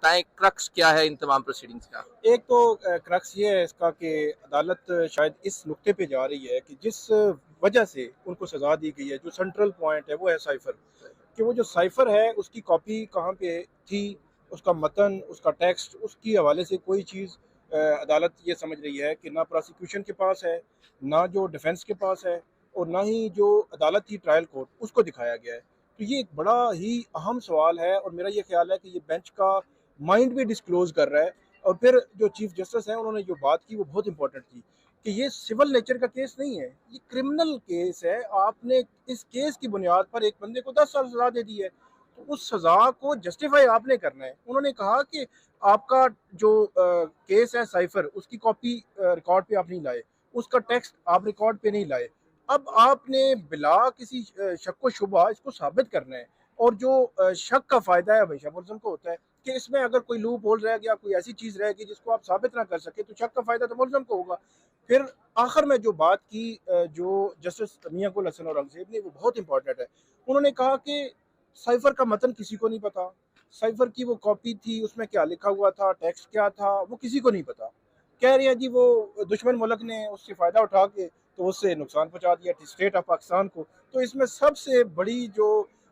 बताएं क्रक्स क्या है इन तमाम प्रोसीडिंग्स का। एक तो क्रक्स ये है इसका कि अदालत शायद इस नुक्ते पे जा रही है कि जिस वजह से उनको सज़ा दी गई है, जो सेंट्रल पॉइंट है वो है साइफर, कि वो जो साइफर है उसकी कॉपी कहाँ पे थी, उसका मतन, उसका टेक्स्ट, उसकी हवाले से कोई चीज़ अदालत ये समझ रही है कि ना प्रोसिक्यूशन के पास है, ना जो डिफेंस के पास है, और ना ही जो अदालत की ट्रायल कोर्ट उसको दिखाया गया है। तो ये एक बड़ा ही अहम सवाल है, और मेरा ये ख्याल है कि ये बेंच का माइंड भी डिस्क्लोज कर रहा है। और फिर जो चीफ जस्टिस है उन्होंने जो बात की वो बहुत इंपॉर्टेंट थी कि ये सिविल नेचर का केस नहीं है, ये क्रिमिनल केस है। आपने इस केस की बुनियाद पर एक बंदे को 10 साल सजा दे दी है, तो उस सजा को जस्टिफाई आपने करना है। उन्होंने कहा कि आपका जो केस है साइफर, उसकी कॉपी रिकॉर्ड पे आप नहीं लाए, उसका टेक्स्ट आप रिकॉर्ड पे नहीं लाए। अब आपने बिला किसी शक व शुबा इसको साबित करना है। और जो शक का फायदा है हमेशा मुलजम को होता है कि इसमें अगर कोई लूप होल रह गया, कोई ऐसी चीज रह गई जिसको आप साबित ना कर सके, तो शक का फायदा तो मुलजम को होगा। फिर आखिर में जो बात की जो जस्टिस मियां गुल हसन औरंगजेब ने, वो बहुत इंपॉर्टेंट है। उन्होंने कहा कि साइफर का मतन किसी को नहीं पता, साइफर की वो कॉपी थी, उसमें क्या लिखा हुआ था, टेक्स्ट क्या था, वो किसी को नहीं पता। कह रहे हैं जी वो दुश्मन मुल्क ने उससे फ़ायदा उठा के तो उससे नुकसान पहुंचा दिया स्टेट ऑफ पाकिस्तान को। तो इसमें सबसे बड़ी जो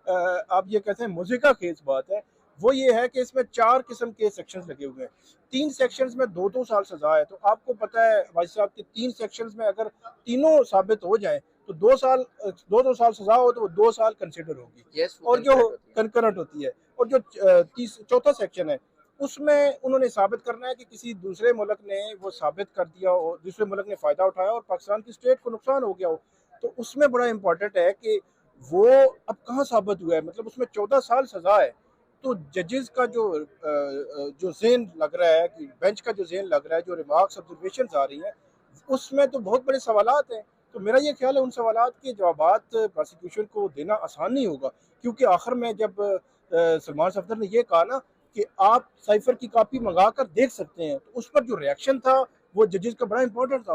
आप ये कहते हैं मुज़िका खेज बात है, वो ये है कि इसमें 4 किस्म के सेक्शंस लगे हुए हैं। 3 सेक्शंस में 2-2 साल सजा है। तो आपको पता है भाई साहब कि 3 सेक्शंस में अगर तीनों साबित हो जाए तो 2 साल, 2-2 साल सजा हो तो वो 2 साल कंसिडर होगी। यस, वो और जो कंकरेंट होती है। कंकरेंट होती है। और जो चौथा सेक्शन है, उसमें उन्होंने साबित करना है कि किसी दूसरे मुल्क ने वो साबित कर दिया हो, दूसरे मुल्क ने फ़ायदा उठाया और पाकिस्तान की स्टेट को नुकसान हो गया हो। तो उसमें बड़ा इंपॉर्टेंट है कि वो अब कहाँ साबित हुआ है, मतलब उसमें 14 साल सजा है। तो जजेस का जो जेन लग रहा है, कि बेंच का जो जेन लग रहा है, जो रिमार्क्स ऑब्जर्वेशन आ रही हैं, उसमें तो बहुत बड़े सवालात हैं। तो मेरा ये ख्याल है उन सवालात के जवाबात प्रोसिक्यूशन को देना आसान नहीं होगा, क्योंकि आखिर में जब सलमान सफदर ने ये कहा ना कि आप साइफर की कॉपी मंगा कर देख सकते हैं, तो उस पर जो रिएक्शन था वो जजेस का बड़ा इंपॉर्टेंट था।